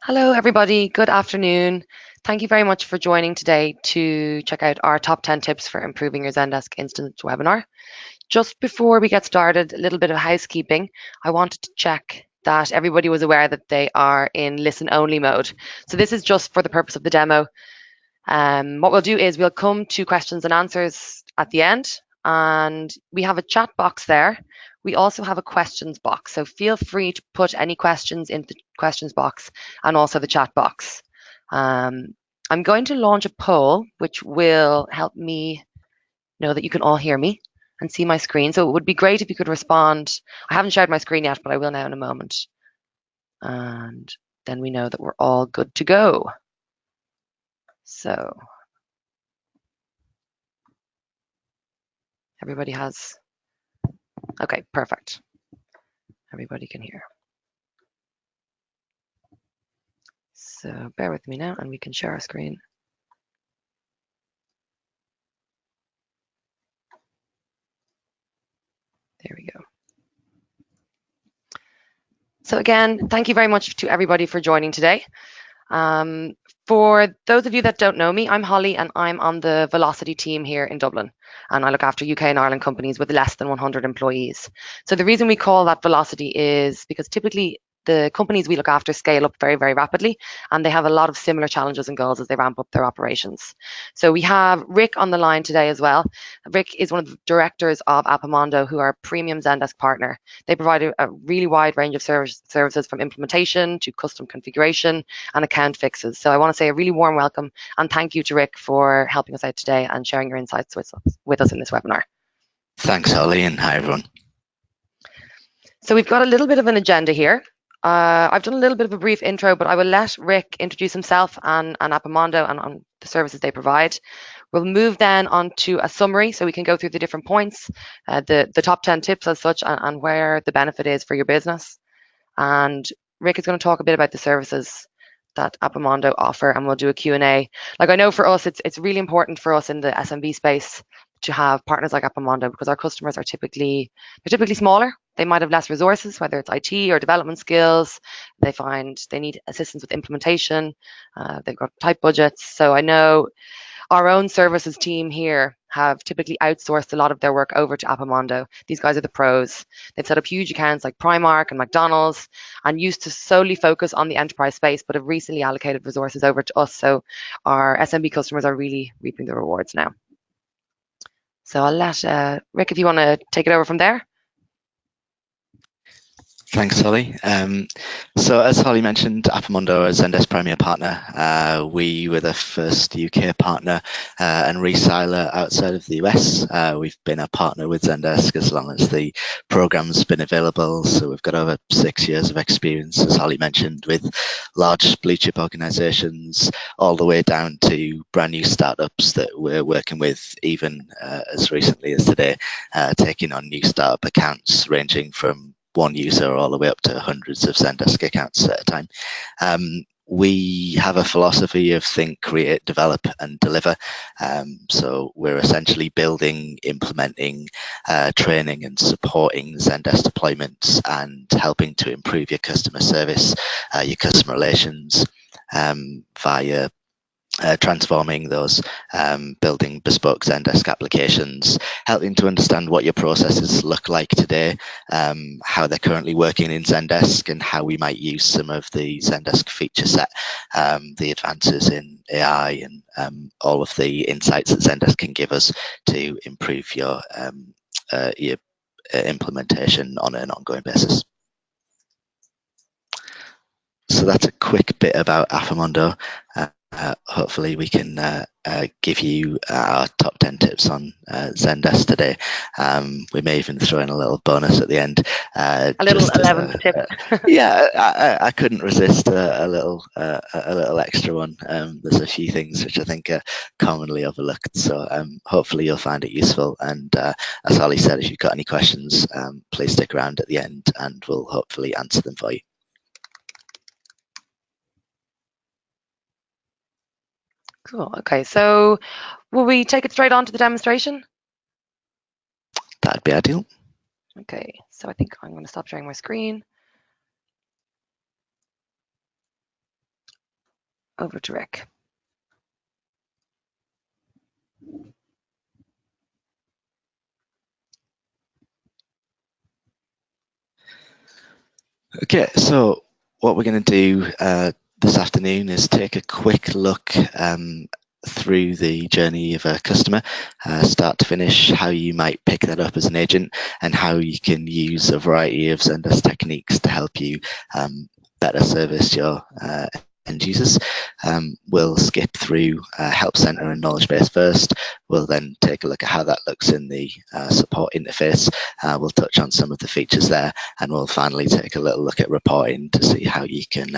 Hello, everybody. Good afternoon. Thank you very much for joining today to check out our top 10 tips for improving your Zendesk Instant webinar. Just before we get started, a little bit of housekeeping. I wanted to check that everybody was aware that they are in listen only mode. So this is just for the purpose of the demo. What we'll do is we'll come to questions and answers at the end, and we have a chat box there. We also have a questions box, so feel free to put any questions into the questions box and also the chat box. I'm going to launch a poll, which will help me know that you can all hear me and see my screen. So it would be great if you could respond. I haven't shared my screen yet, but I will now in a moment. And then we know that we're all good to go. So everybody has, okay, perfect. Everybody can hear. So bear with me now and we can share our screen. There we go. So again, thank you very much to everybody for joining today. For those of you that don't know me, I'm Holly and I'm on the Velocity team here in Dublin. And I look after UK and Ireland companies with less than 100 employees. So the reason we call that Velocity is because typically the companies we look after scale up very, very rapidly, and they have a lot of similar challenges and goals as they ramp up their operations. So we have Rick on the line today as well. Rick is one of the directors of Appamondo, who are a premium Zendesk partner. They provide a really wide range of services from implementation to custom configuration and account fixes. So I want to say a really warm welcome and thank you to Rick for helping us out today and sharing your insights with us in this webinar. Thanks, Holly, and hi, everyone. So we've got a little bit of an agenda here. I've done a little bit of a brief intro, but I will let Rick introduce himself and Appamondo and on the services they provide. We'll move then on to a summary so we can go through the different points, the top 10 tips as such, and where the benefit is for your business. And Rick is going to talk a bit about the services that Appamondo offer, and we'll do a Q&A. Like, I know for us, it's really important for us in the SMB space to have partners like Appamondo because our customers are typically smaller. They might have less resources, whether it's IT or development skills. They find they need assistance with implementation. They've got tight budgets. So I know our own services team here have typically outsourced a lot of their work over to Appamondo. These guys are the pros. They've set up huge accounts like Primark and McDonald's and used to solely focus on the enterprise space, but have recently allocated resources over to us. So our SMB customers are really reaping the rewards now. So I'll let Rick, if you want to take it over from there. Thanks, Holly. So as Holly mentioned, Appamondo is Zendesk Premier Partner. We were the first UK partner and reseller outside of the US. We've been a partner with Zendesk as long as the program's been available. So we've got over 6 years of experience, as Holly mentioned, with large blue chip organizations, all the way down to brand new startups that we're working with, even as recently as today, taking on new startup accounts ranging from one user all the way up to hundreds of Zendesk accounts at a time. We have a philosophy of think, create, develop, and deliver. So we're essentially building, implementing, training, and supporting Zendesk deployments and helping to improve your customer service, your customer relations via transforming those, building bespoke Zendesk applications, helping to understand what your processes look like today, how they're currently working in Zendesk, and how we might use some of the Zendesk feature set, the advances in AI and all of the insights that Zendesk can give us to improve your implementation on an ongoing basis. So that's a quick bit about Appamondo. Hopefully we can give you our top 10 tips on Zendesk today. We may even throw in a little bonus at the end. A little 11th tip. Yeah, I couldn't resist a little extra one. There's a few things which I think are commonly overlooked. So hopefully you'll find it useful. And as Holly said, if you've got any questions, please stick around at the end and we'll hopefully answer them for you. Cool. Okay, so will we take it straight on to the demonstration? That'd be ideal. Okay, so I think I'm going to stop sharing my screen. over to Rick. Okay, so what we're going to do this afternoon is take a quick look through the journey of a customer, start to finish, how you might pick that up as an agent, and how you can use a variety of Zendesk techniques to help you better service your end users. We'll skip through Help Center and Knowledge Base first. We'll then take a look at how that looks in the support interface. We'll touch on some of the features there, and we'll finally take a little look at reporting to see how you can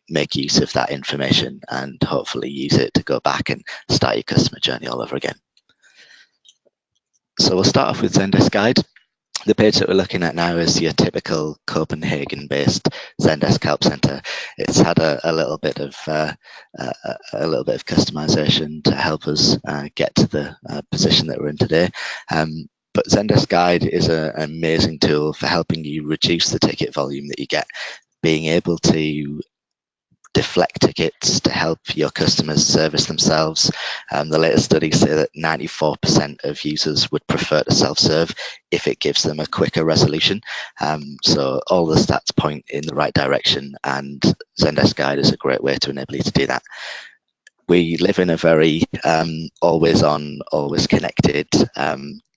make use of that information and hopefully use it to go back and start your customer journey all over again. So we'll start off with Zendesk Guide. The page that we're looking at now is your typical Copenhagen-based Zendesk Help Center. It's had a little bit of customization to help us get to the position that we're in today. But Zendesk Guide is an amazing tool for helping you reduce the ticket volume that you get, being able to deflect tickets to help your customers service themselves. The latest studies say that 94% of users would prefer to self-serve if it gives them a quicker resolution. So all the stats point in the right direction, and Zendesk Guide is a great way to enable you to do that. We live in a very always on, always connected,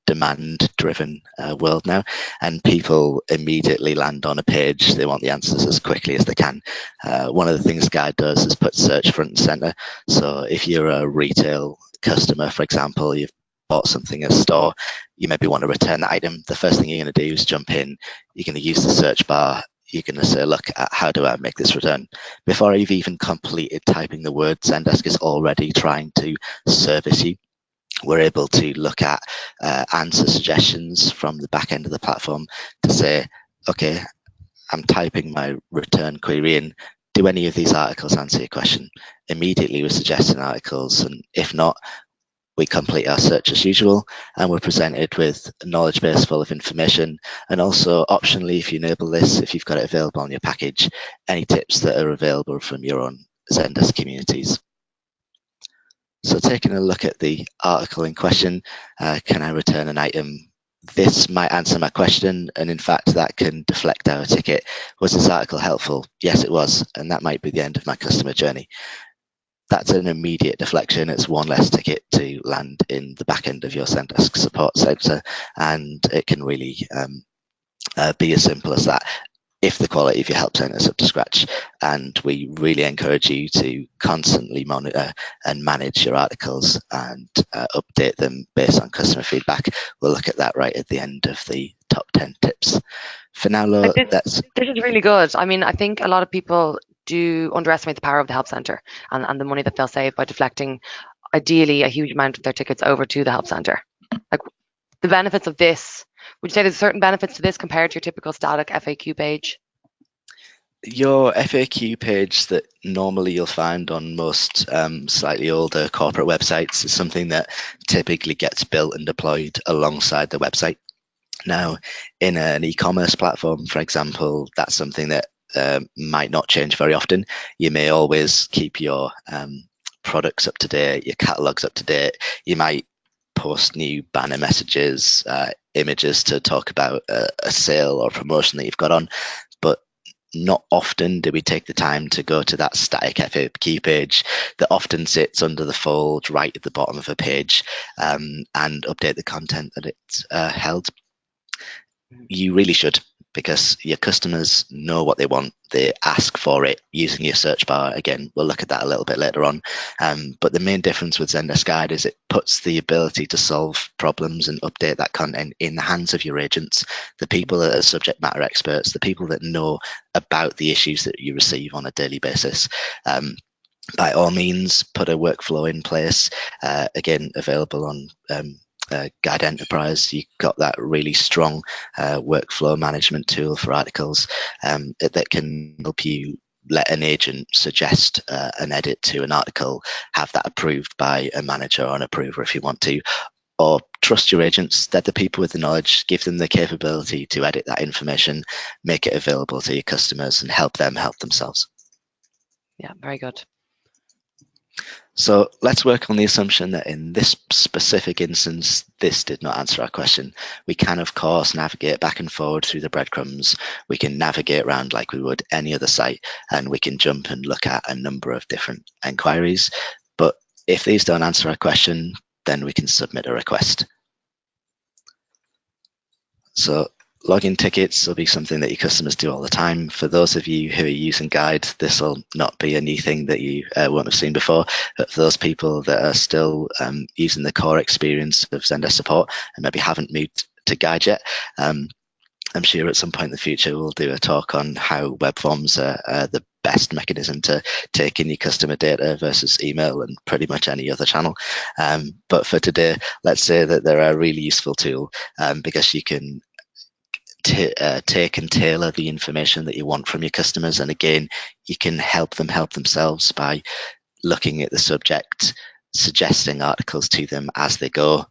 demand-driven world now, and people immediately land on a page. They want the answers as quickly as they can. One of the things Guide does is put search front and center. So if you're a retail customer, for example, you've bought something at a store, you maybe want to return the item. The first thing you're going to do is jump in. You're going to use the search bar. You're going to say, look, how do I make this return? Before you've even completed typing the word, Zendesk is already trying to service you. We're able to look at answer suggestions from the back end of the platform to say, okay, I'm typing my return query in. Do any of these articles answer your question? Immediately we're suggesting articles, and if not, we complete our search as usual, and we're presented with a knowledge base full of information. And also, optionally, if you enable this, if you've got it available on your package, any tips that are available from your own Zendesk communities. So taking a look at the article in question, can I return an item? This might answer my question, and in fact, that can deflect our ticket. Was this article helpful? Yes, it was, and that might be the end of my customer journey. That's an immediate deflection. It's one less ticket to land in the back end of your Zendesk support center, and it can really be as simple as that if the quality of your help center is up to scratch. And we really encourage you to constantly monitor and manage your articles and update them based on customer feedback. We'll look at that right at the end of the top 10 tips. For now, this is really good. I mean, I think a lot of people do underestimate the power of the help center and the money that they'll save by deflecting, ideally, a huge amount of their tickets over to the help center. Like, the benefits of this, would you say there's certain benefits to this compared to your typical static FAQ page? Your FAQ page that normally you'll find on most slightly older corporate websites is something that typically gets built and deployed alongside the website. Now, in an e-commerce platform, for example, that's something that might not change very often. You may always keep your products up to date, your catalogs up to date. You might post new banner messages, images to talk about a sale or promotion that you've got on, but not often do we take the time to go to that static FAQ page that often sits under the fold right at the bottom of a page and update the content that it's held. You really should, because your customers know what they want. They ask for it using your search bar. Again, we'll look at that a little bit later on. But the main difference with Zendesk Guide is it puts the ability to solve problems and update that content in the hands of your agents, the people that are subject matter experts, the people that know about the issues that you receive on a daily basis. By all means, put a workflow in place, again, available on Guide Enterprise. You've got that really strong workflow management tool for articles that can help you let an agent suggest an edit to an article, have that approved by a manager or an approver if you want to, or trust your agents. They're the people with the knowledge. Give them the capability to edit that information, make it available to your customers, and help them help themselves. Yeah, very good. So let's work on the assumption that in this specific instance, this did not answer our question. We can, of course, navigate back and forward through the breadcrumbs. We can navigate around like we would any other site, and we can jump and look at a number of different inquiries. But if these don't answer our question, then we can submit a request. So login tickets will be something that your customers do all the time. For those of you who are using Guide, this will not be a new thing that you won't have seen before. But for those people that are still using the core experience of Zendesk support and maybe haven't moved to Guide yet, I'm sure at some point in the future we'll do a talk on how web forms are the best mechanism to take in your customer data versus email and pretty much any other channel. But for today, let's say that they're a really useful tool because you can take and tailor the information that you want from your customers. And again, you can help them help themselves by looking at the subject, suggesting articles to them as they go.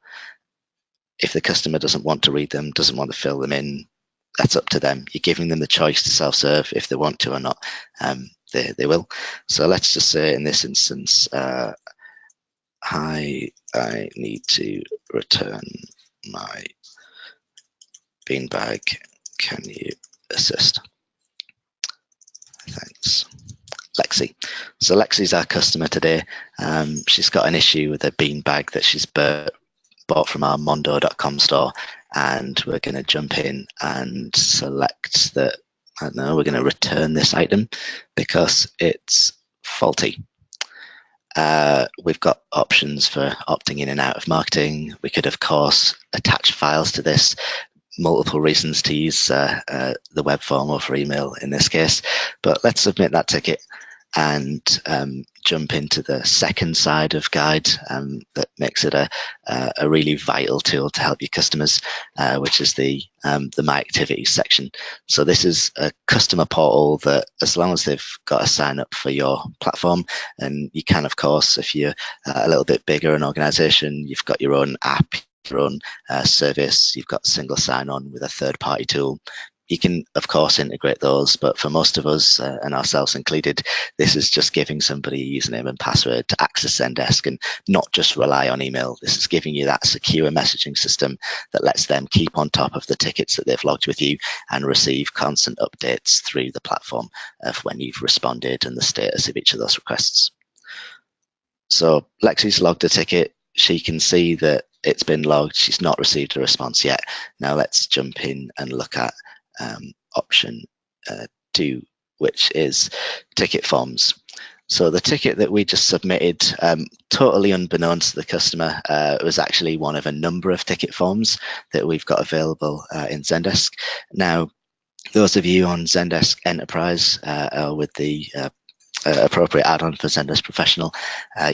If the customer doesn't want to read them, doesn't want to fill them in, that's up to them. You're giving them the choice to self-serve if they want to or not. They will. So let's just say in this instance, hi, I need to return my beanbag. Can you assist? Thanks. Lexi. So Lexi's our customer today. She's got an issue with a beanbag that she's bought from our mondo.com store, and we're going to jump in and select that. I don't know, we're going to return this item because it's faulty. We've got options for opting in and out of marketing. We could, of course, attach files to this. Multiple reasons to use the web form over email in this case, but let's submit that ticket and jump into the second side of Guide that makes it a really vital tool to help your customers, which is the My Activities section. So this is a customer portal that, as long as they've got to sign up for your platform, and you can, of course, if you're a little bit bigger an organization, you've got your own app, your own service, you've got single sign-on with a third-party tool. You can, of course, integrate those, but for most of us, and ourselves included, this is just giving somebody a username and password to access Zendesk and not just rely on email. This is giving you that secure messaging system that lets them keep on top of the tickets that they've logged with you and receive constant updates through the platform of when you've responded and the status of each of those requests. So Lexi's logged a ticket. She can see that it's been logged. She's not received a response yet. Now let's jump in and look at option 2, which is ticket forms. So the ticket that we just submitted, totally unbeknownst to the customer, was actually one of a number of ticket forms that we've got available in Zendesk. Now, those of you on Zendesk Enterprise with the appropriate add-on for Zendesk Professional,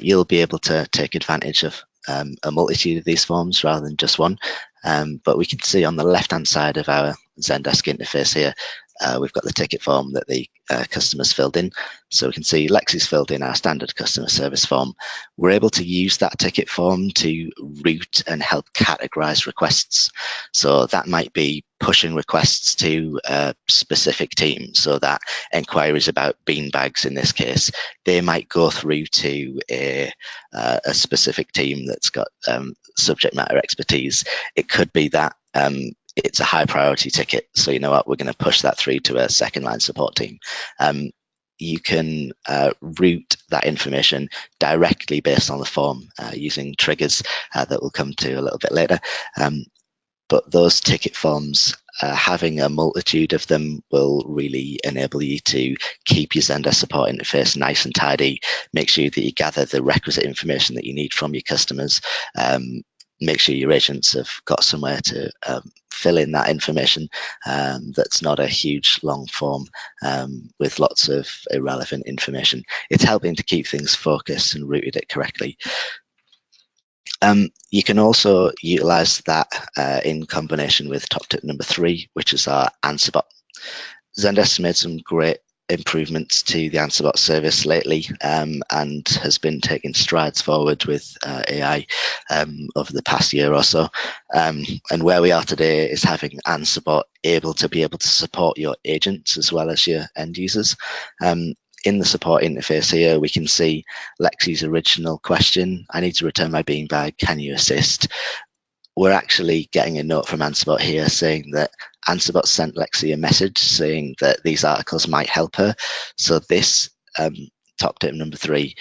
you'll be able to take advantage of a multitude of these forms rather than just one. But we can see on the left-hand side of our Zendesk interface here, we've got the ticket form that the customers filled in. So we can see Lexi's filled in our standard customer service form. We're able to use that ticket form to route and help categorize requests. So that might be pushing requests to a specific team, so that inquiries about beanbags in this case, they might go through to a specific team that's got subject matter expertise. It could be that it's a high priority ticket, so you know what, we're going to push that through to a second line support team. You can route that information directly based on the form using triggers that we'll come to a little bit later. But those ticket forms, having a multitude of them will really enable you to keep your Zendesk support interface nice and tidy, make sure that you gather the requisite information that you need from your customers, make sure your agents have got somewhere to fill in that information that's not a huge long form with lots of irrelevant information. It's helping to keep things focused and routed it correctly. You can also utilize that in combination with top tip number 3, which is our answer bot. Zendesk made some great improvements to the answer bot service lately and has been taking strides forward with AI over the past year or so. And where we are today is having answer bot able to support your agents as well as your end users. in the support interface here, we can see Lexi's original question, I need to return my beanbag, can you assist? We're actually getting a note from Answerbot here saying that Answerbot sent Lexi a message saying that these articles might help her. So this top tip number 3,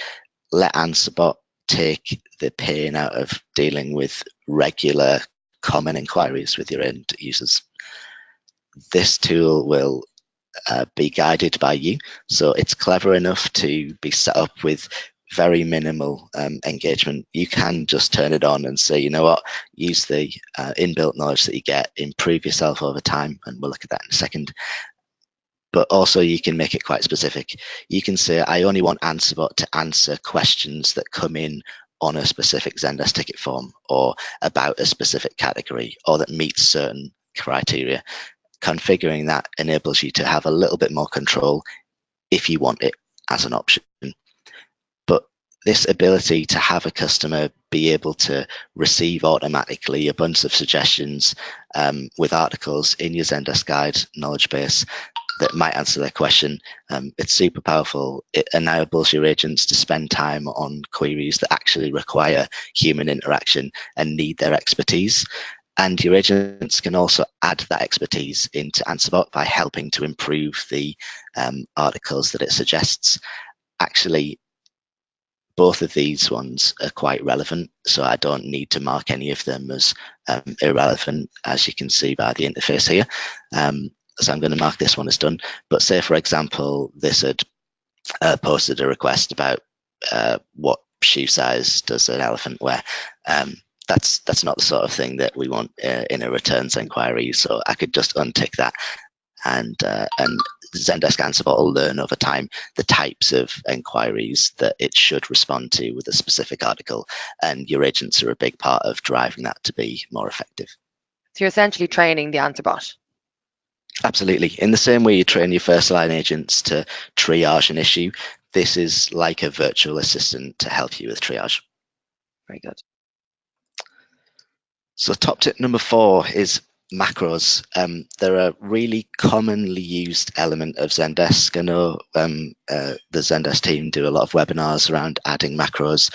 let Answerbot take the pain out of dealing with regular common inquiries with your end users. This tool will be guided by you. So it's clever enough to be set up with very minimal engagement. You can just turn it on and say, you know what, use the inbuilt knowledge that you get, improve yourself over time, and we'll look at that in a second. But also you can make it quite specific. You can say, I only want Answerbot to answer questions that come in on a specific Zendesk ticket form or about a specific category or that meets certain criteria. Configuring that enables you to have a little bit more control if you want it as an option. But this ability to have a customer be able to receive automatically a bunch of suggestions with articles in your Zendesk Guide knowledge base that might answer their question, it's super powerful. It enables your agents to spend time on queries that actually require human interaction and need their expertise. And your agents can also add that expertise into Answerbot by helping to improve the articles that it suggests. Actually, both of these ones are quite relevant, so I don't need to mark any of them as irrelevant, as you can see by the interface here. So I'm going to mark this one as done. But say, for example, this had posted a request about what shoe size does an elephant wear. That's not the sort of thing that we want in a returns inquiry. So I could just untick that, and Zendesk Answerbot will learn over time the types of inquiries that it should respond to with a specific article, and your agents are a big part of driving that to be more effective. So you're essentially training the Answerbot. Absolutely. In the same way you train your first line agents to triage an issue, this is like a virtual assistant to help you with triage. Very good. So top tip number 4 is macros. They're a really commonly used element of Zendesk. I know the Zendesk team do a lot of webinars around adding macros.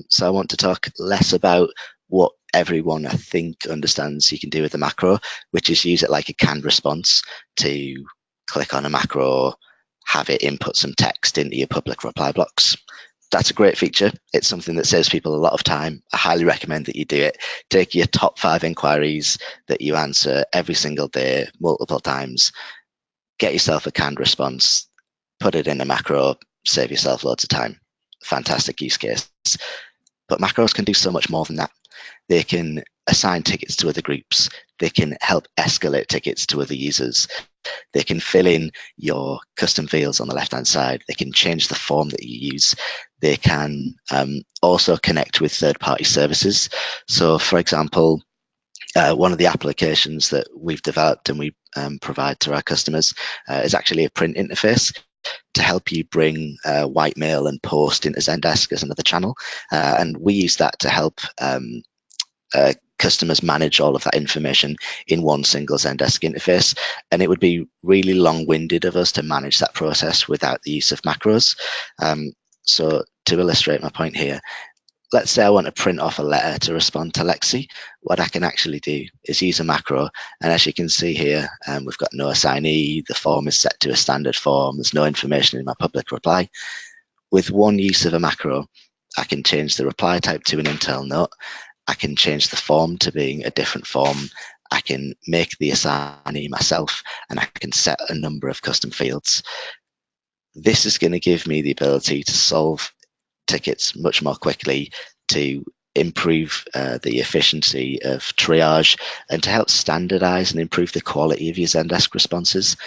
So I want to talk less about what everyone I think understands you can do with a macro, which is use it like a canned response to click on a macro, have it input some text into your public reply blocks. That's a great feature. It's something that saves people a lot of time. I highly recommend that you do it. Take your top 5 inquiries that you answer every single day, multiple times. Get yourself a canned response, put it in a macro, save yourself loads of time. Fantastic use case. But macros can do so much more than that. They can assign tickets to other groups. They can help escalate tickets to other users. They can fill in your custom fields on the left-hand side. They can change the form that you use. They can also connect with third-party services. So, for example, one of the applications that we've developed and we provide to our customers is actually a print interface to help you bring white mail and post into Zendesk as another channel. And we use that to help customers manage all of that information in one single Zendesk interface. And it would be really long-winded of us to manage that process without the use of macros. So to illustrate my point here, let's say I want to print off a letter to respond to Lexi. What I can actually do is use a macro. And as you can see here, we've got no assignee. The form is set to a standard form. There's no information in my public reply. With one use of a macro, I can change the reply type to an internal note. I can change the form to being a different form. I can make the assignee myself, and I can set a number of custom fields. This is going to give me the ability to solve tickets much more quickly, to improve the efficiency of triage, and to help standardize and improve the quality of your Zendesk responses.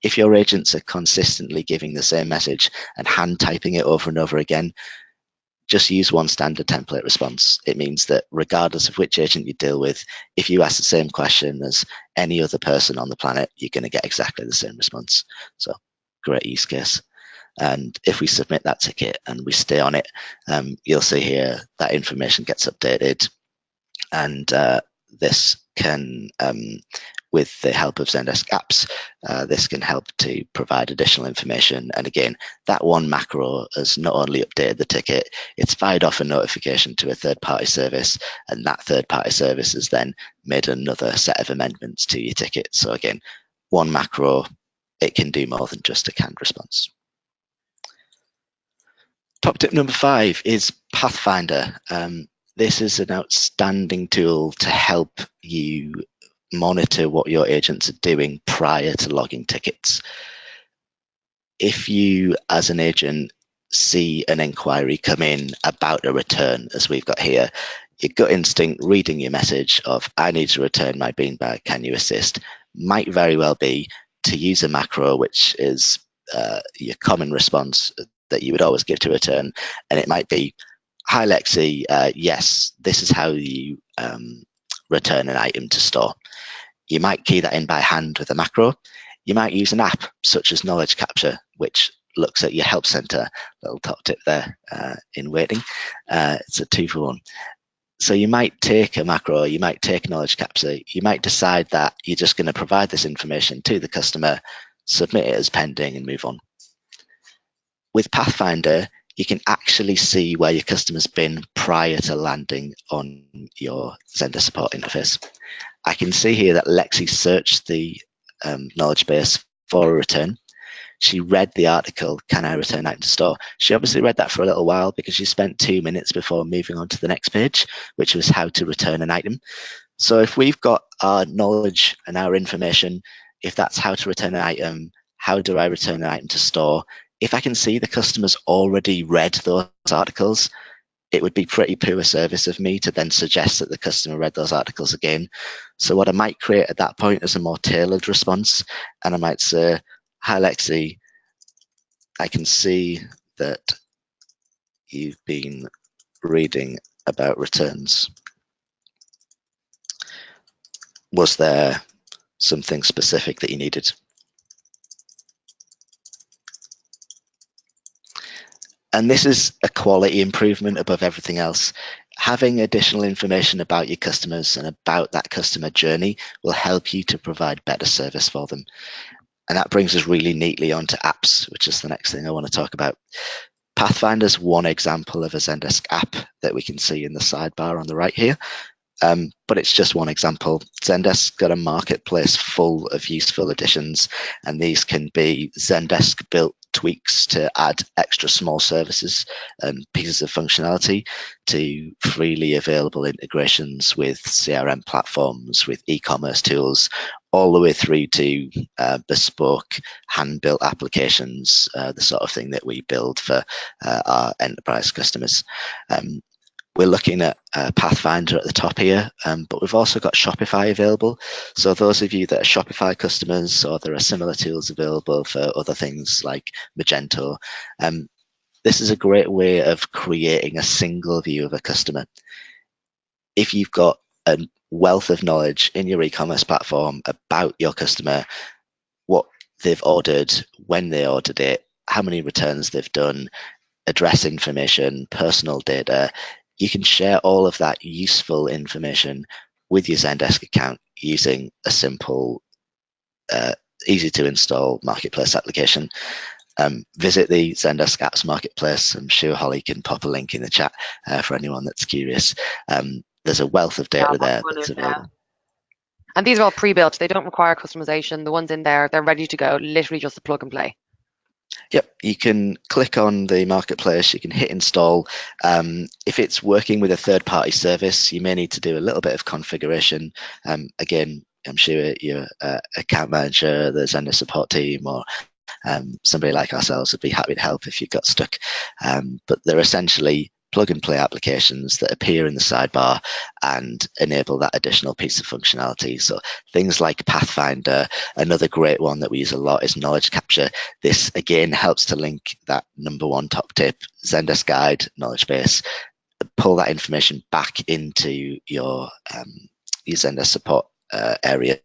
If your agents are consistently giving the same message and hand typing it over and over again, just use one standard template response. It means that regardless of which agent you deal with, if you ask the same question as any other person on the planet, you're going to get exactly the same response. So great use case. And if we submit that ticket and we stay on it, you'll see here that information gets updated. And this can with the help of Zendesk apps, this can help to provide additional information. And again, that one macro has not only updated the ticket, it's fired off a notification to a third-party service, and that third-party service has then made another set of amendments to your ticket. So again, one macro, it can do more than just a canned response. Top tip number 5 is Pathfinder. This is an outstanding tool to help you monitor what your agents are doing prior to logging tickets. If you, as an agent, see an inquiry come in about a return, as we've got here, your gut instinct reading your message of, I need to return my beanbag, can you assist, might very well be to use a macro, which is your common response that you would always give to return. And it might be, hi Lexi, yes, this is how you return an item to store. You might key that in by hand with a macro. You might use an app such as Knowledge Capture, which looks at your help center. Little top tip there in waiting. It's a 2-for-1. So you might take a macro, you might take Knowledge Capture, you might decide that you're just going to provide this information to the customer, submit it as pending and move on. With Pathfinder, you can actually see where your customer's been prior to landing on your Zendesk support interface. I can see here that Lexi searched the knowledge base for a return. She read the article, can I return item to store? She obviously read that for a little while because she spent 2 minutes before moving on to the next page, which was how to return an item. So if we've got our knowledge and our information, if that's how to return an item, how do I return an item to store? If I can see the customer's already read those articles, it would be pretty poor service of me to then suggest that the customer read those articles again. So what I might create at that point is a more tailored response. And I might say, hi Lexi, I can see that you've been reading about returns. Was there something specific that you needed? And this is a quality improvement above everything else. Having additional information about your customers and about that customer journey will help you to provide better service for them. And that brings us really neatly onto apps, which is the next thing I want to talk about. Pathfinder is one example of a Zendesk app that we can see in the sidebar on the right here. But it's just one example. Zendesk's got a marketplace full of useful additions, and these can be Zendesk built tweaks to add extra small services and pieces of functionality to freely available integrations with CRM platforms, with e-commerce tools, all the way through to bespoke hand-built applications, the sort of thing that we build for our enterprise customers. We're looking at Pathfinder at the top here, but we've also got Shopify available. So those of you that are Shopify customers, or there are similar tools available for other things like Magento, this is a great way of creating a single view of a customer. If you've got a wealth of knowledge in your e-commerce platform about your customer, what they've ordered, when they ordered it, how many returns they've done, address information, personal data, you can share all of that useful information with your Zendesk account using a simple, easy to install marketplace application. Visit the Zendesk Apps Marketplace. I'm sure Holly can pop a link in the chat for anyone that's curious. There's a wealth of data there that's available. And these are all pre-built. They don't require customization. The ones in there, they're ready to go, literally just a plug and play. Yep, you can click on the marketplace, you can hit install. If it's working with a third-party service, you may need to do a little bit of configuration. Again, I'm sure your account manager, the Zendesk support team, or somebody like ourselves would be happy to help if you got stuck. But they're essentially plug and play applications that appear in the sidebar and enable that additional piece of functionality. So things like Pathfinder, another great one that we use a lot is Knowledge Capture. This again helps to link that number one top tip, Zendesk Guide, knowledge base, pull that information back into your Zendesk support area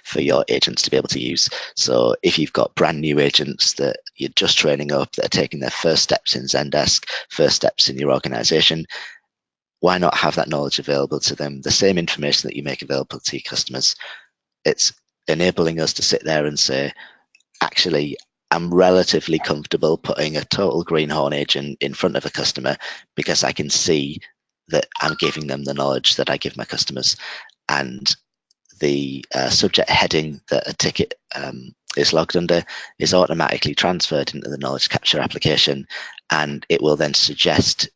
for your agents to be able to use. So if you've got brand new agents that you're just training up, that are taking their first steps in Zendesk, first steps in your organization, why not have that knowledge available to them? The same information that you make available to your customers. It's enabling us to sit there and say, actually, I'm relatively comfortable putting a total greenhorn agent in front of a customer because I can see that I'm giving them the knowledge that I give my customers. And the subject heading that a ticket is logged under is automatically transferred into the knowledge capture application, and it will then suggest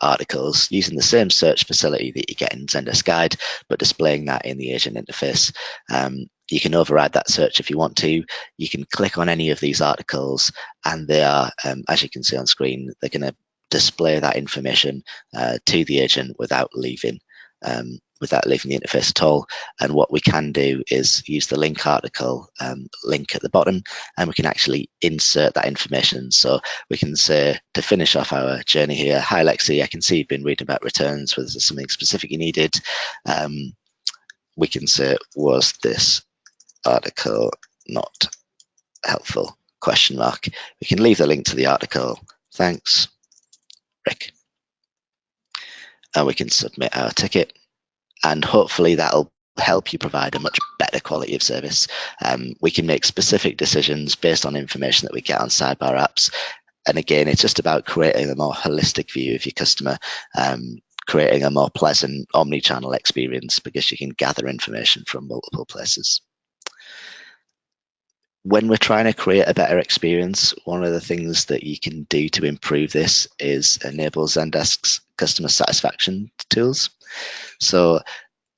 articles using the same search facility that you get in Zendesk Guide, but displaying that in the agent interface. You can override that search if you want to. You can click on any of these articles, and they are, as you can see on screen, they're going to display that information to the agent without leaving the interface at all. And what we can do is use the link article link at the bottom, and we can actually insert that information. So we can say, to finish off our journey here, hi Lexi, I can see you've been reading about returns. Was there something specific you needed? We can say, was this article not helpful? Question mark. We can leave the link to the article. Thanks, Rick. And we can submit our ticket. And hopefully that'll help you provide a much better quality of service. We can make specific decisions based on information that we get on sidebar apps. And again, it's just about creating a more holistic view of your customer, creating a more pleasant omni-channel experience because you can gather information from multiple places. When we're trying to create a better experience, one of the things that you can do to improve this is enable Zendesk's customer satisfaction tools. So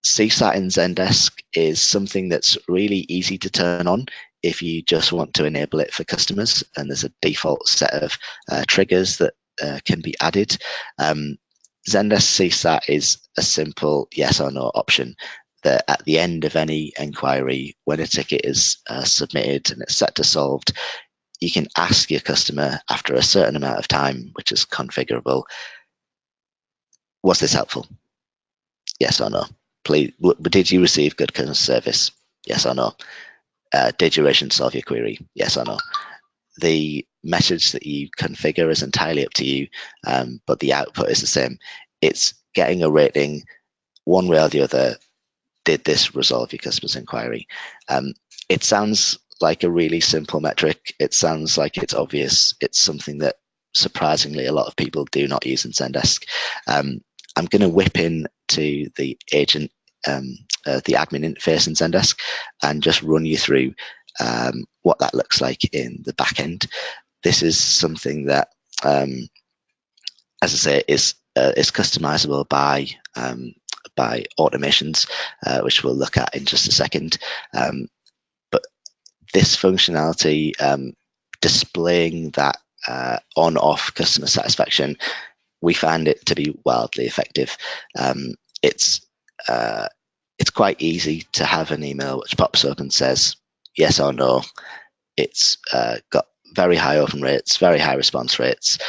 CSAT in Zendesk is something that's really easy to turn on if you just want to enable it for customers, and there's a default set of triggers that can be added. Zendesk CSAT is a simple yes or no option that at the end of any inquiry, when a ticket is submitted and it's set to solved, you can ask your customer after a certain amount of time, which is configurable, was this helpful? Yes or no. Please, did you receive good customer service? Yes or no. Did your agent solve your query? Yes or no. The message that you configure is entirely up to you, but the output is the same. It's getting a rating one way or the other. Did this resolve your customer's inquiry? It sounds like a really simple metric. It sounds like it's obvious. It's something that surprisingly a lot of people do not use in Zendesk. I'm going to whip in to the agent, the admin interface in Zendesk, and just run you through what that looks like in the back end. This is something that, as I say, is customizable by automations, which we'll look at in just a second. But this functionality, displaying that on-off customer satisfaction, we find it to be wildly effective. It's quite easy to have an email which pops up and says yes or no. It's got very high open rates, very high response rates.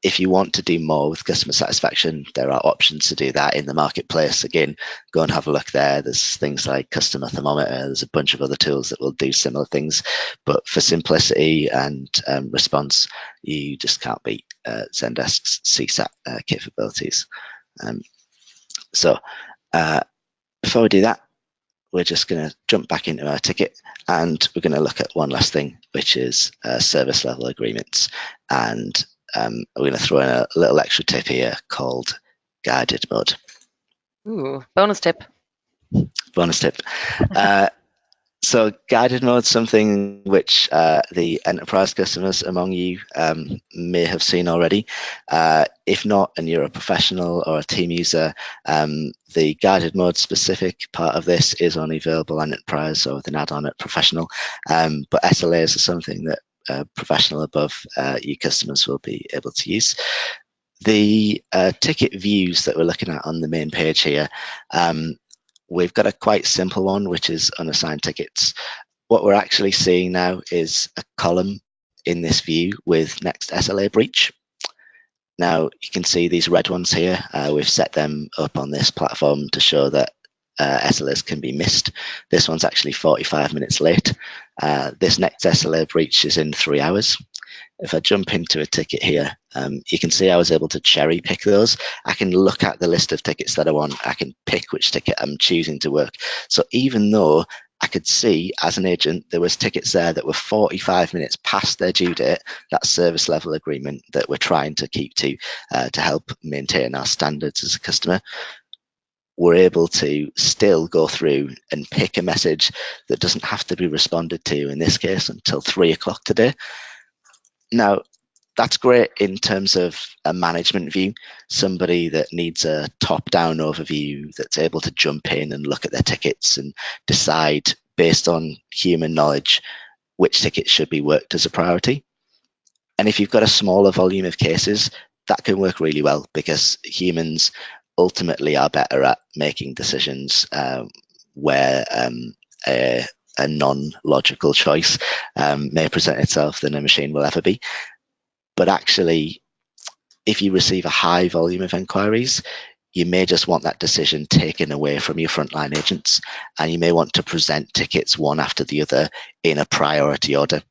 If you want to do more with customer satisfaction, there are options to do that in the marketplace. Again, go and have a look there. There's things like customer thermometer. There's a bunch of other tools that will do similar things. But for simplicity and response, you just can't beat Zendesk's CSAT capabilities. So before we do that, we're just going to jump back into our ticket, and we're going to look at one last thing, which is service level agreements. And we're going to throw in a little extra tip here called guided mode. Ooh, bonus tip. Bonus tip. So guided mode is something which the enterprise customers among you may have seen already. If not, and you're a professional or a team user, the guided mode specific part of this is only available on enterprise or with an add-on at professional. But SLAs are something that professional above you customers will be able to use. The ticket views that we're looking at on the main page here, we've got a quite simple one, which is unassigned tickets. What we're actually seeing now is a column in this view with next SLA breach. Now you can see these red ones here. We've set them up on this platform to show that SLAs can be missed. This one's actually 45 minutes late. This next SLA breach is in 3 hours. If I jump into a ticket here, you can see I was able to cherry pick those. I can look at the list of tickets that I want. I can pick which ticket I'm choosing to work. So even though I could see as an agent there was tickets there that were 45 minutes past their due date, that service level agreement that we're trying to keep to help maintain our standards as a customer. We're able to still go through and pick a message that doesn't have to be responded to, in this case, until 3 o'clock today. Now, that's great in terms of a management view, somebody that needs a top-down overview that's able to jump in and look at their tickets and decide based on human knowledge which tickets should be worked as a priority. And if you've got a smaller volume of cases, that can work really well because humans ultimately are better at making decisions where a non-logical choice may present itself than a machine will ever be. But actually, if you receive a high volume of inquiries, you may just want that decision taken away from your frontline agents, and you may want to present tickets one after the other in a priority order.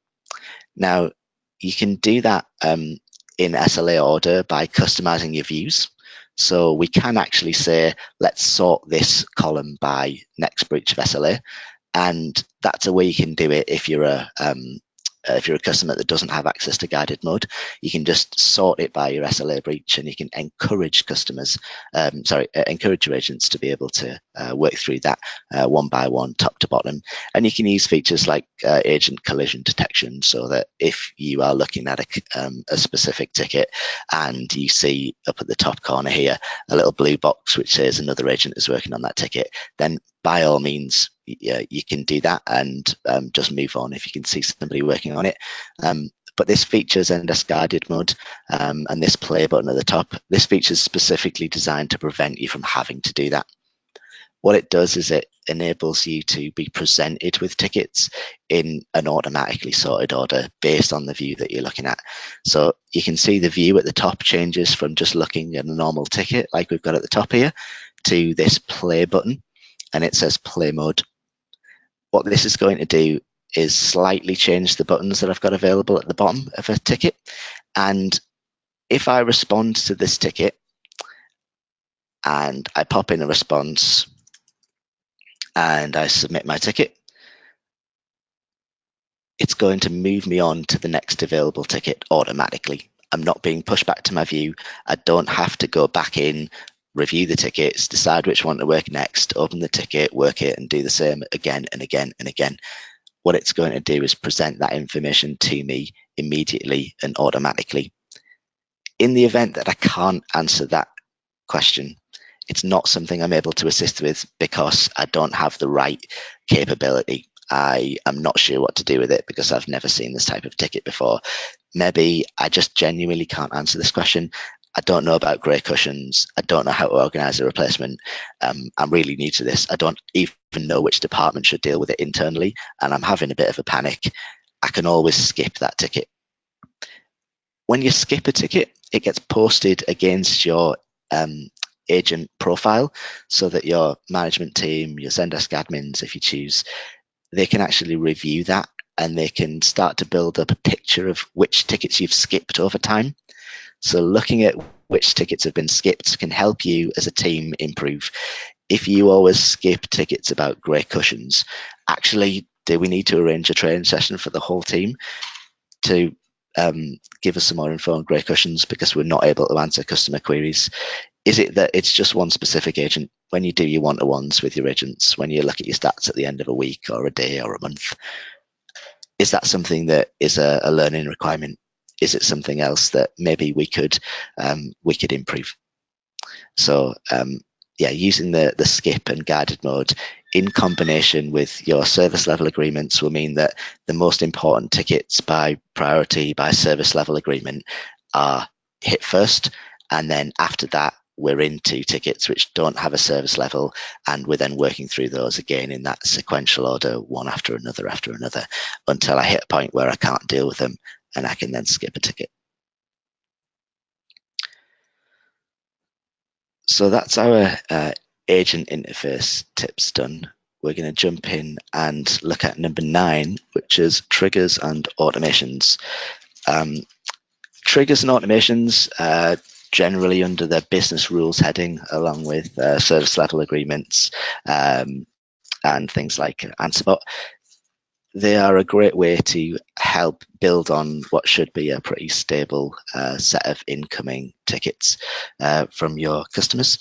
Now, you can do that in SLA order by customizing your views. So we can actually say, let's sort this column by next breach of SLA. And that's a way you can do it if you're a customer that doesn't have access to guided mode. You can just sort it by your SLA breach, and you can encourage encourage your agents to be able to work through that one by one, top to bottom. And you can use features like agent collision detection, so that if you are looking at a specific ticket and you see up at the top corner here a little blue box which says another agent is working on that ticket, then by all means, you can do that and just move on if you can see somebody working on it. But this features Zendesk guided mode and this play button at the top. This feature is specifically designed to prevent you from having to do that. What it does is it enables you to be presented with tickets in an automatically sorted order based on the view that you're looking at. So you can see the view at the top changes from just looking at a normal ticket like we've got at the top here to this play button, and it says play mode. What this is going to do is slightly change the buttons that I've got available at the bottom of a ticket. And if I respond to this ticket and I pop in a response and I submit my ticket, it's going to move me on to the next available ticket automatically. I'm not being pushed back to my view. I don't have to go back in, review the tickets, decide which one to work next, open the ticket, work it, and do the same again and again and again. What it's going to do is present that information to me immediately and automatically. In the event that I can't answer that question, it's not something I'm able to assist with because I don't have the right capability. I am not sure what to do with it because I've never seen this type of ticket before. Maybe I just genuinely can't answer this question. I don't know about grey cushions. I don't know how to organise a replacement. I'm really new to this. I don't even know which department should deal with it internally, and I'm having a bit of a panic. I can always skip that ticket. When you skip a ticket, it gets posted against your agent profile so that your management team, your Zendesk admins, if you choose, they can actually review that and they can start to build up a picture of which tickets you've skipped over time. So looking at which tickets have been skipped can help you as a team improve. If you always skip tickets about grey cushions, actually, do we need to arrange a training session for the whole team to give us some more info on grey cushions because we're not able to answer customer queries? Is it that it's just one specific agent? When you do your one-to-ones with your agents, when you look at your stats at the end of a week or a day or a month, is that something that is a learning requirement? Is it something else that maybe we could improve? So using the skip and guided mode in combination with your service level agreements will mean that the most important tickets by priority, by service level agreement, are hit first, and then after that we're into tickets which don't have a service level, and we're then working through those again in that sequential order, one after another, until I hit a point where I can't deal with them and I can then skip a ticket. So that's our agent interface tips done. We're going to jump in and look at number 9, which is triggers and automations. Triggers and automations generally under the business rules heading, along with service level agreements, and things like AnswerBot. They are a great way to help build on what should be a pretty stable set of incoming tickets from your customers.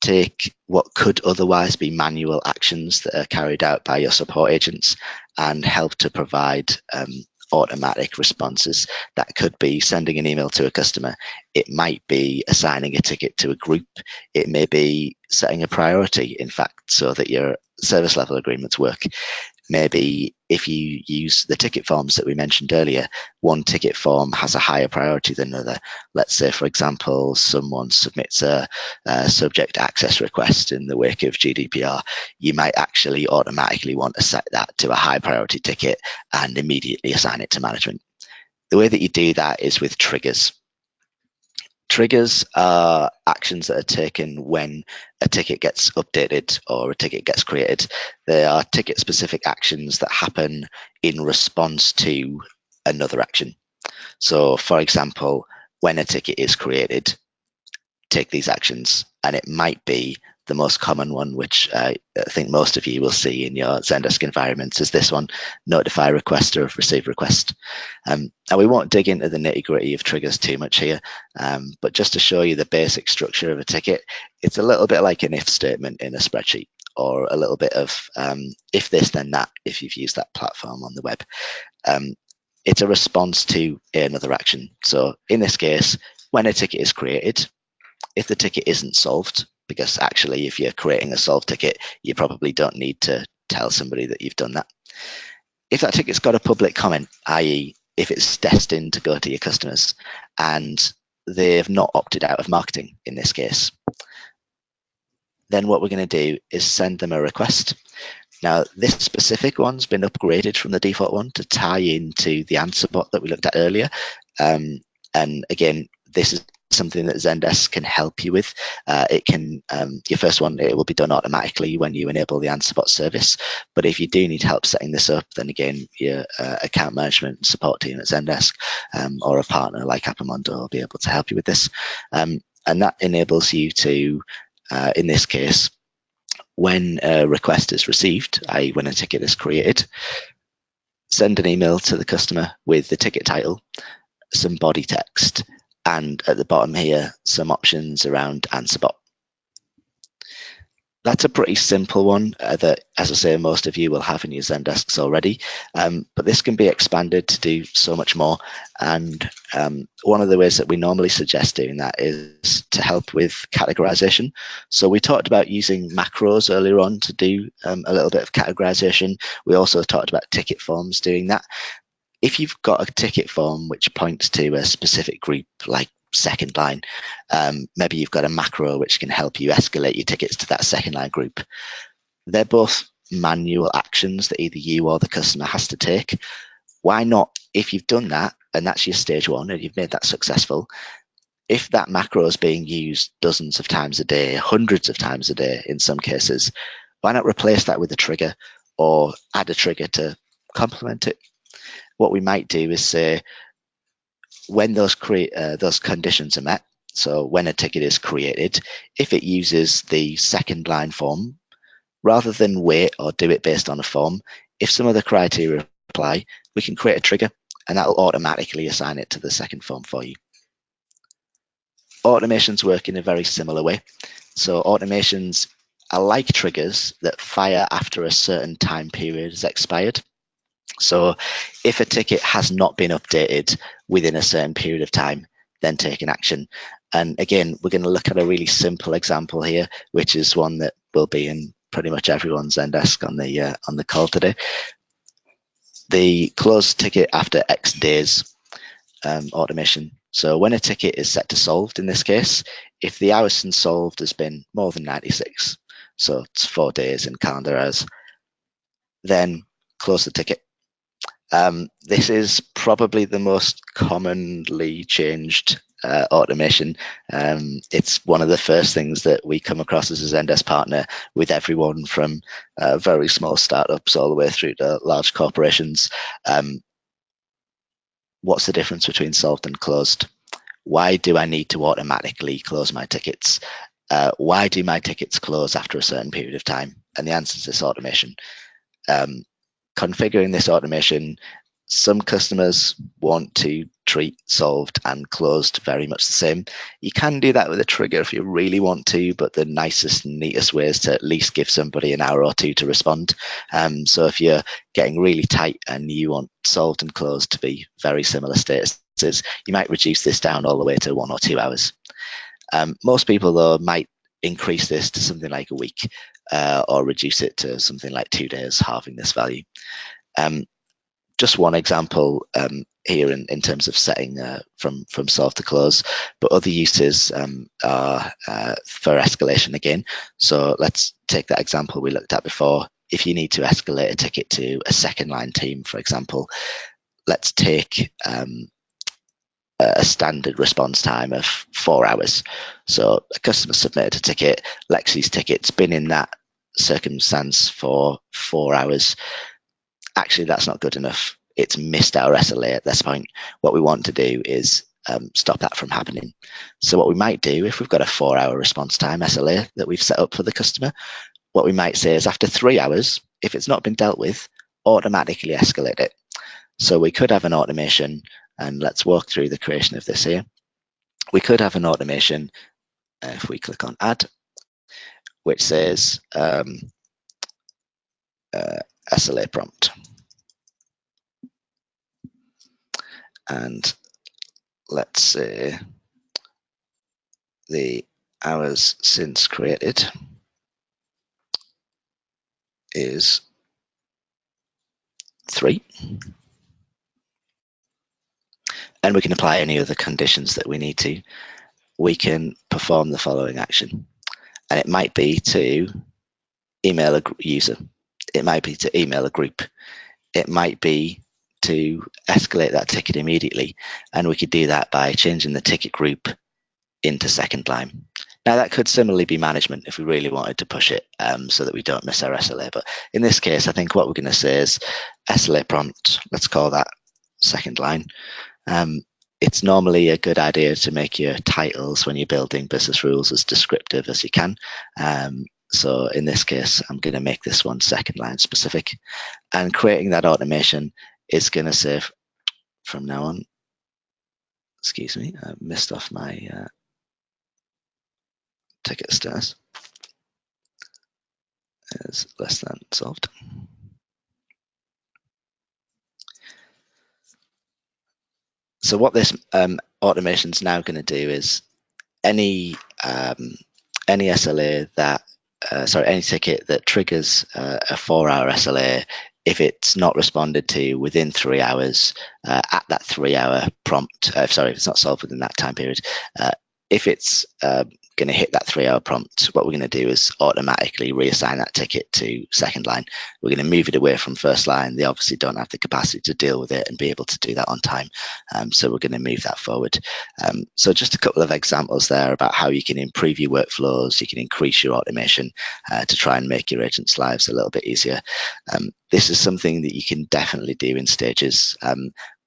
Take what could otherwise be manual actions that are carried out by your support agents and help to provide automatic responses. That could be sending an email to a customer. It might be assigning a ticket to a group. It may be setting a priority, in fact, so that your service level agreements work. Maybe if you use the ticket forms that we mentioned earlier, one ticket form has a higher priority than another. Let's say, for example, someone submits a subject access request in the wake of GDPR. You might actually automatically want to set that to a high priority ticket and immediately assign it to management. The way that you do that is with triggers. Triggers are actions that are taken when a ticket gets updated or a ticket gets created. They are ticket-specific actions that happen in response to another action. So, for example, when a ticket is created, take these actions, and it might be the most common one, which I think most of you will see in your Zendesk environments, is this one: notify requester of received request. And we won't dig into the nitty-gritty of triggers too much here, but just to show you the basic structure of a ticket, it's a little bit like an if statement in a spreadsheet, or a little bit of if this then that, if you've used that platform on the web. It's a response to another action. So in this case, when a ticket is created, if the ticket isn't solved, because actually if you're creating a solved ticket, you probably don't need to tell somebody that you've done that. If that ticket's got a public comment, i.e. if it's destined to go to your customers and they've not opted out of marketing in this case, then what we're going to do is send them a request. Now, this specific one's been upgraded from the default one to tie into the AnswerBot that we looked at earlier. And again, this is something that Zendesk can help you with. It can, your first one, it will be done automatically when you enable the AnswerBot service. But if you do need help setting this up, then again, your account management support team at Zendesk or a partner like Appamondo will be able to help you with this. And that enables you to, in this case, when a request is received, i.e. when a ticket is created, send an email to the customer with the ticket title, some body text, and at the bottom here, some options around AnswerBot. That's a pretty simple one that, as I say, most of you will have in your Zendesks already, but this can be expanded to do so much more. And one of the ways that we normally suggest doing that is to help with categorization. So we talked about using macros earlier on to do a little bit of categorization. We also talked about ticket forms doing that. If you've got a ticket form which points to a specific group, like second line, maybe you've got a macro which can help you escalate your tickets to that second line group. They're both manual actions that either you or the customer has to take. Why not, if you've done that and that's your stage one and you've made that successful, if that macro is being used dozens of times a day, hundreds of times a day in some cases, why not replace that with a trigger or add a trigger to complement it? What we might do is say, when those conditions are met, so when a ticket is created, if it uses the second line form, rather than wait or do it based on a form, if some other criteria apply, we can create a trigger and that will automatically assign it to the second form for you. Automations work in a very similar way. So automations are like triggers that fire after a certain time period has expired. So if a ticket has not been updated within a certain period of time, then take an action. And again, we're going to look at a really simple example here, which is one that will be in pretty much everyone's Zendesk on the call today. The close ticket after X days automation. So when a ticket is set to solved, in this case, if the hours since solved has been more than 96, so it's 4 days in calendar hours, then close the ticket. This is probably the most commonly changed automation. It's one of the first things that we come across as a Zendesk partner with everyone from very small startups all the way through to large corporations. What's the difference between solved and closed? Why do I need to automatically close my tickets? why do my tickets close after a certain period of time? And the answer is this automation. Configuring this automation, some customers want to treat solved and closed very much the same. You can do that with a trigger if you really want to, but the nicest, neatest way is to at least give somebody an hour or two to respond. So if you're getting really tight and you want solved and closed to be very similar statuses, you might reduce this down all the way to 1 or 2 hours. Most people, though, might increase this to something like a week or reduce it to something like 2 days, halving this value. Just one example here in terms of setting from solve to close, but other uses are for escalation again. So let's take that example we looked at before. If you need to escalate a ticket to a second line team, for example, let's take a standard response time of 4 hours. So a customer submitted a ticket, Lexi's ticket's been in that circumstance for 4 hours. Actually, that's not good enough. It's missed our SLA at this point. What we want to do is stop that from happening. So what we might do, if we've got a 4-hour response time SLA that we've set up for the customer, what we might say is after 3 hours, if it's not been dealt with, automatically escalate it. So we could have an automation, and let's walk through the creation of this here. We could have an automation, if we click on add, which says SLA prompt. And let's say the hours since created is 3. And we can apply any other conditions that we need to. We can perform the following action. And it might be to email a user. It might be to email a group. It might be to escalate that ticket immediately. And we could do that by changing the ticket group into second line. Now, that could similarly be management if we really wanted to push it so that we don't miss our SLA. But in this case, I think what we're going to say is SLA prompt, let's call that second line. It's normally a good idea to make your titles when you're building business rules as descriptive as you can. So in this case, I'm going to make this one second line specific. And creating that automation is going to say from now on, excuse me, I missed off my ticket status is less than solved. So what this automation is now going to do is any SLA that any ticket that triggers a 4-hour SLA, if it's not responded to within 3 hours at that 3-hour prompt, if it's not solved within that time period, if it's going to hit that 3-hour prompt, what we're going to do is automatically reassign that ticket to second line. We're going to move it away from first line. They obviously don't have the capacity to deal with it and be able to do that on time. So we're going to move that forward. So just a couple of examples there about how you can improve your workflows. You can increase your automation to try and make your agents' lives a little bit easier. This is something that you can definitely do in stages.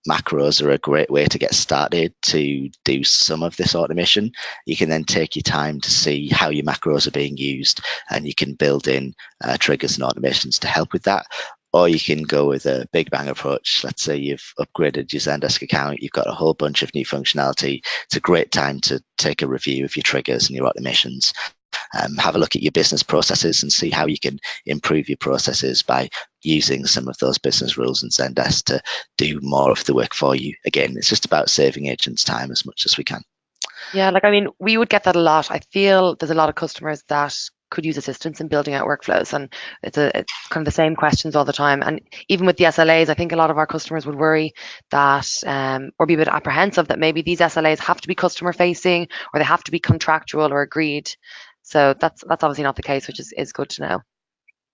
Macros are a great way to get started to do some of this automation. You can then take your time to see how your macros are being used, and you can build in triggers and automations to help with that. Or you can go with a big bang approach. Let's say you've upgraded your Zendesk account, you've got a whole bunch of new functionality. It's a great time to take a review of your triggers and your automations. Have a look at your business processes and see how you can improve your processes by using some of those business rules in Zendesk to do more of the work for you. Again, it's just about saving agents time as much as we can. Yeah, like, I mean, we would get that a lot. I feel there's a lot of customers that could use assistance in building out workflows, and it's kind of the same questions all the time. And even with the SLAs, I think a lot of our customers would worry that or be a bit apprehensive that maybe these SLAs have to be customer facing or they have to be contractual or agreed. So that's obviously not the case, which is good to know.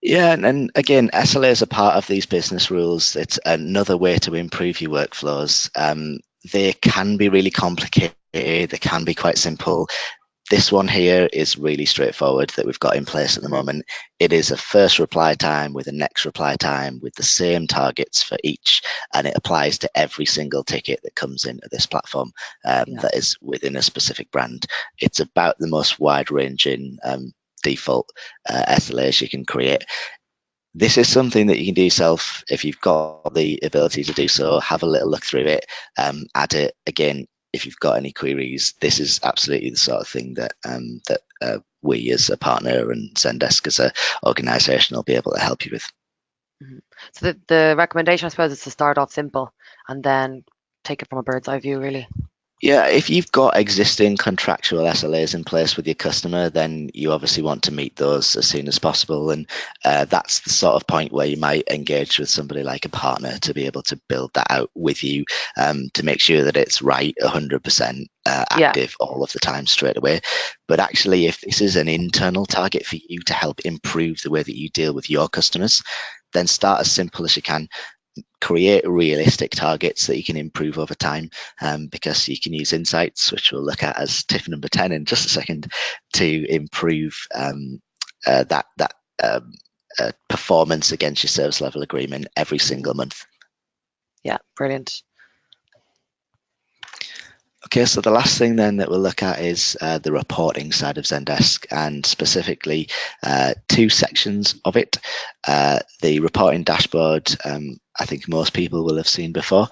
Yeah, and again, SLAs are part of these business rules. It's another way to improve your workflows. They can be really complicated. They can be quite simple. This one here is really straightforward that we've got in place at the moment. It is a first reply time with a next reply time with the same targets for each, and it applies to every single ticket that comes into this platform that is within a specific brand. It's about the most wide-ranging default SLAs you can create. This is something that you can do yourself if you've got the ability to do so. Have a little look through it, add it again. If you've got any queries, this is absolutely the sort of thing that we as a partner and Zendesk as an organisation will be able to help you with. So the recommendation, I suppose, is to start off simple and then take it from a bird's eye view, really. Yeah, if you've got existing contractual SLAs in place with your customer, then you obviously want to meet those as soon as possible. And that's the sort of point where you might engage with somebody like a partner to be able to build that out with you, to make sure that it's right 100% active all of the time straight away. But actually, if this is an internal target for you to help improve the way that you deal with your customers, then start as simple as you can. Create realistic targets that you can improve over time, because you can use insights, which we'll look at as tip number 10 in just a second, to improve that performance against your service level agreement every single month. Yeah, brilliant. Okay, so the last thing then that we'll look at is the reporting side of Zendesk, and specifically two sections of it. The reporting dashboard, I think most people will have seen before.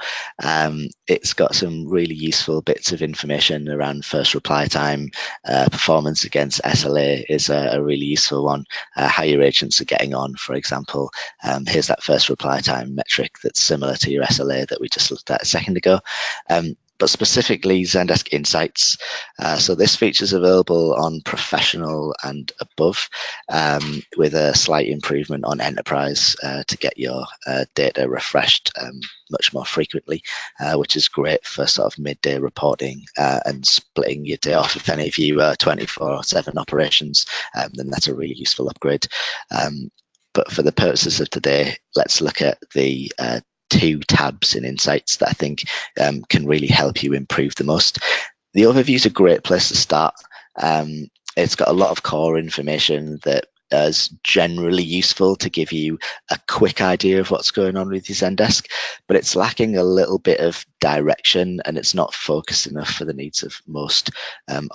It's got some really useful bits of information around first reply time, performance against SLA is a really useful one, how your agents are getting on, for example. Here's that first reply time metric that's similar to your SLA that we just looked at a second ago. But specifically Zendesk Insights. So this feature is available on Professional and above, with a slight improvement on Enterprise to get your data refreshed much more frequently, which is great for sort of midday reporting and splitting your day off. If any of you are 24/7 operations, then that's a really useful upgrade. But for the purposes of today, let's look at the two tabs in Insights that I think can really help you improve the most. The overview is a great place to start. It's got a lot of core information that is generally useful to give you a quick idea of what's going on with your Zendesk, but it's lacking a little bit of direction and it's not focused enough for the needs of most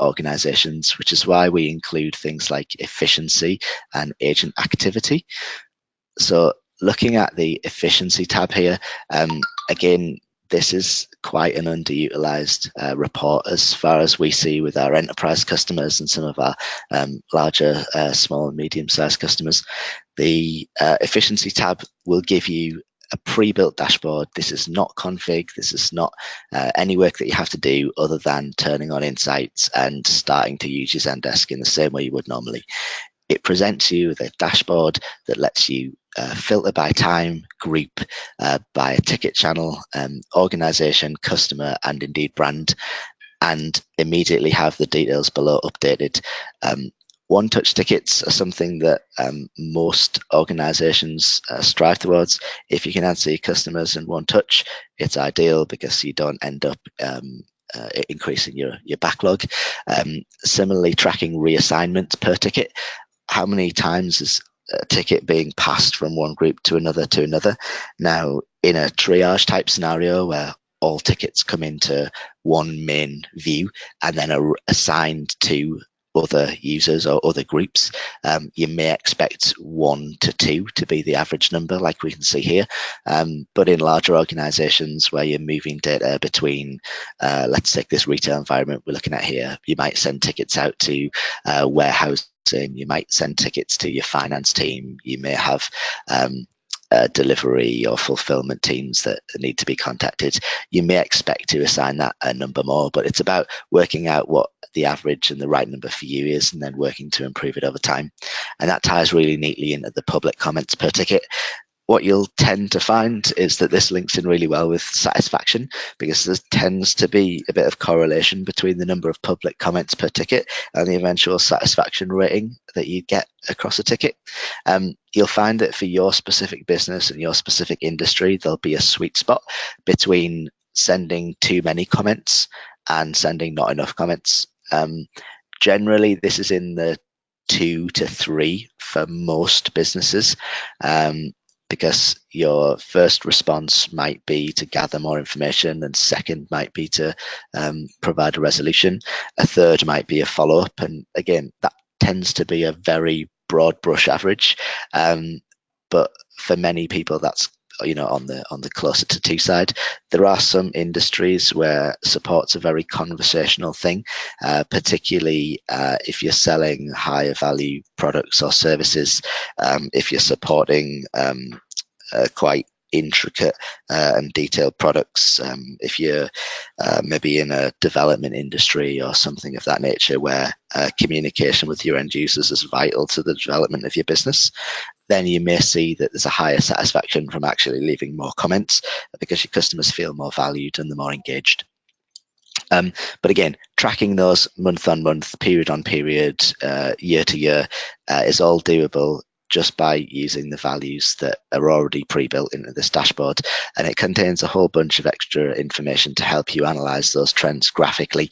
organizations, which is why we include things like efficiency and agent activity. So looking at the efficiency tab here, again, this is quite an underutilized report as far as we see with our enterprise customers and some of our larger small and medium-sized customers. The efficiency tab will give you a pre-built dashboard. This is not config. This is not any work that you have to do other than turning on Insights and starting to use your Zendesk in the same way you would normally. It presents you with a dashboard that lets you filter by time, group, by a ticket channel, organization, customer, and indeed brand, and immediately have the details below updated. One-touch tickets are something that most organizations strive towards. If you can answer your customers in one touch, it's ideal because you don't end up increasing your backlog. Similarly, tracking reassignments per ticket. How many times is a ticket being passed from one group to another to another? Now, in a triage type scenario where all tickets come into one main view and then are assigned to other users or other groups, you may expect 1 to 2 to be the average number, like we can see here. But in larger organizations where you're moving data between, let's take this retail environment we're looking at here, you might send tickets out to warehousing, you might send tickets to your finance team, you may have delivery or fulfillment teams that need to be contacted. You may expect to assign that a number more, but it's about working out what the average and the right number for you is and then working to improve it over time. And that ties really neatly into the public comments per ticket. What you'll tend to find is that this links in really well with satisfaction, because there tends to be a bit of correlation between the number of public comments per ticket and the eventual satisfaction rating that you get across a ticket. You'll find that for your specific business and your specific industry, there'll be a sweet spot between sending too many comments and sending not enough comments. Generally, this is in the 2 to 3 for most businesses, because your first response might be to gather more information, and second might be to provide a resolution. A third might be a follow-up, and again, that tends to be a very broad brush average, but for many people that's on the closer to 2 side. There are some industries where support's a very conversational thing, particularly if you're selling higher value products or services, if you're supporting quite intricate and detailed products, if you're maybe in a development industry or something of that nature, where communication with your end users is vital to the development of your business, then you may see that there's a higher satisfaction from actually leaving more comments, because your customers feel more valued and they're more engaged. But again, tracking those month on month, period on period, year to year is all doable just by using the values that are already pre-built into this dashboard. And it contains a whole bunch of extra information to help you analyze those trends graphically,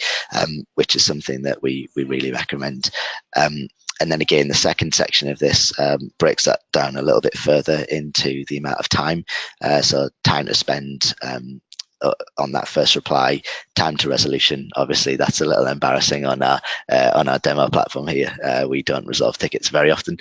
which is something that we really recommend. And then again, the second section of this breaks that down a little bit further into the amount of time. So time to spend on that first reply, time to resolution. Obviously, that's a little embarrassing on our demo platform here. We don't resolve tickets very often.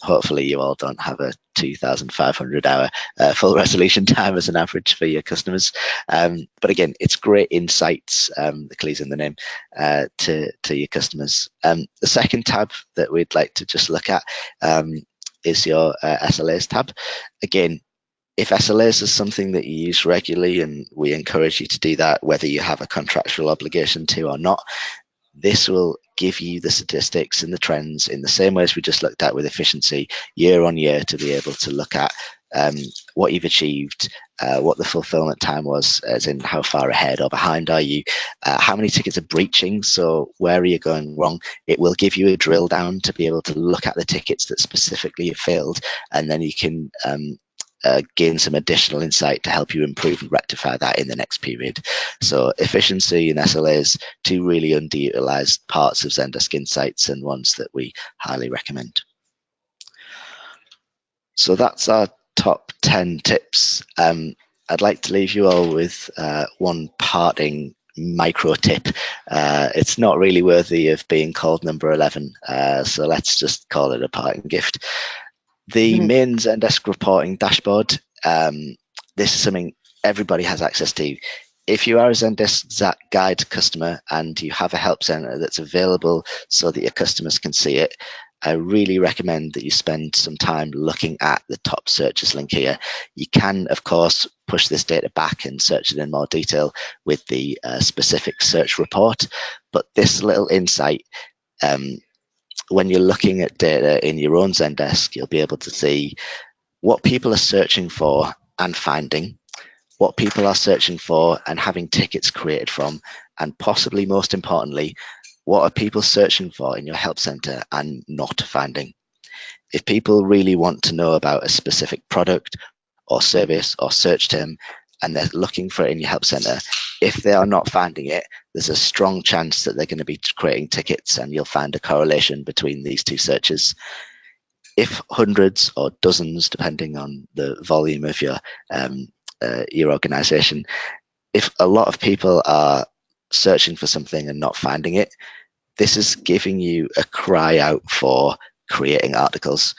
Hopefully, you all don't have a 2,500 hour full resolution time as an average for your customers. But again, it's great insights, the clue's in the name, to your customers. The second tab that we'd like to just look at is your SLAs tab. Again, if SLAs is something that you use regularly, and we encourage you to do that, whether you have a contractual obligation to or not, this will give you the statistics and the trends in the same way as we just looked at with efficiency year on year, to be able to look at what you've achieved, what the fulfillment time was, as in how far ahead or behind are you, how many tickets are breaching, so where are you going wrong. It will give you a drill down to be able to look at the tickets that specifically have failed, and then you can gain some additional insight to help you improve and rectify that in the next period. So efficiency and SLAs, two really underutilized parts of Zendesk Insights, and ones that we highly recommend. So that's our top 10 tips. I'd like to leave you all with one parting micro tip. It's not really worthy of being called number 11, so let's just call it a parting gift. The main Zendesk reporting dashboard, this is something everybody has access to. If you are a Zendesk Guide customer and you have a help center that's available so that your customers can see it, I really recommend that you spend some time looking at the top searches link here. You can, of course, push this data back and search it in more detail with the specific search report, but this little insight, when you're looking at data in your own Zendesk, you'll be able to see what people are searching for and finding, what people are searching for and having tickets created from, and possibly most importantly, what are people searching for in your help center and not finding. If people really want to know about a specific product or service or search term, and they're looking for it in your help center, if they are not finding it, there's a strong chance that they're going to be creating tickets, and you'll find a correlation between these two searches. If hundreds or dozens, depending on the volume of your organization, if a lot of people are searching for something and not finding it, this is giving you a cry out for creating articles.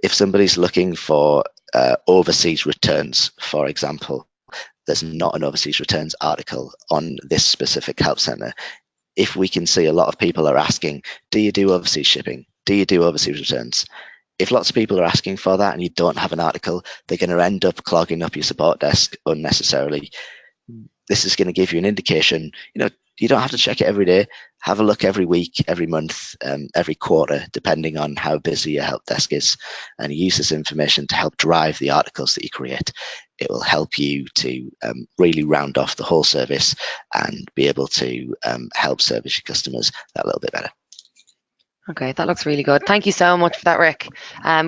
If somebody's looking for overseas returns, for example, there's not an overseas returns article on this specific help center. If we can see a lot of people are asking, do you do overseas shipping? Do you do overseas returns? If lots of people are asking for that and you don't have an article, they're going to end up clogging up your support desk unnecessarily. This is going to give you an indication. You don't have to check it every day. Have a look every week, every month, every quarter, depending on how busy your help desk is, and use this information to help drive the articles that you create. It will help you to really round off the whole service and be able to help service your customers that little bit better. Okay, that looks really good. Thank you so much for that, Rick.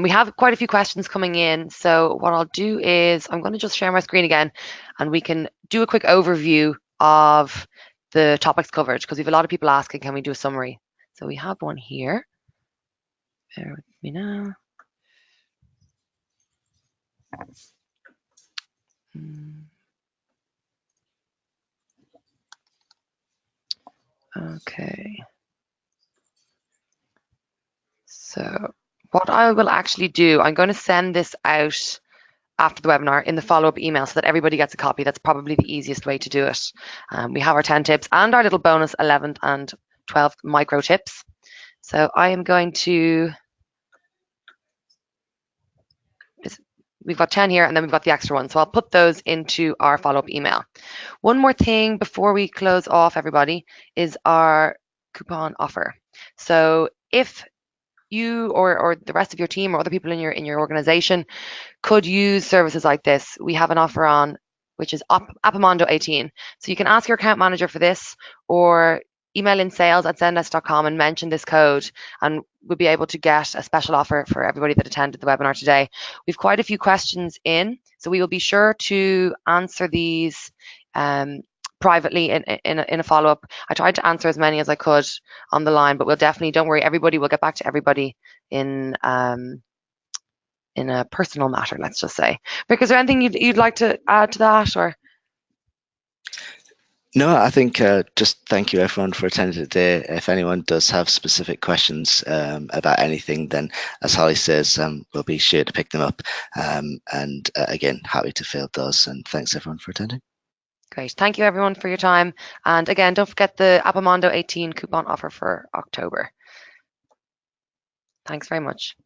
We have quite a few questions coming in. So what I'll do is I'm going to just share my screen again, and we can do a quick overview of the topics covered, because we have a lot of people asking, can we do a summary? So we have one here. Bear with me now. Okay. So what I will actually do, I'm going to send this out after the webinar in the follow-up email so that everybody gets a copy. That's probably the easiest way to do it. We have our 10 tips and our little bonus 11th and 12th micro tips. So I am going to, we've got 10 here and then we've got the extra one. So I'll put those into our follow-up email. One more thing before we close off, everybody, is our coupon offer. So if you or the rest of your team or other people in your organization could use services like this, we have an offer on, which is Appamondo 18. So you can ask your account manager for this, or email in sales@zendesk.com and mention this code, and we'll be able to get a special offer for everybody that attended the webinar today. We've quite a few questions in, so we will be sure to answer these privately in a follow-up. I tried to answer as many as I could on the line, but we'll definitely, don't worry, everybody, we'll get back to everybody in a personal matter, let's just say. Rick, is there anything you'd like to add to that, or? No, I think just thank you everyone for attending today. If anyone does have specific questions about anything, then as Holly says, we'll be sure to pick them up. And again, happy to field those. And thanks everyone for attending. Great. Thank you everyone for your time. And again, don't forget the Appamondo 18 coupon offer for October. Thanks very much.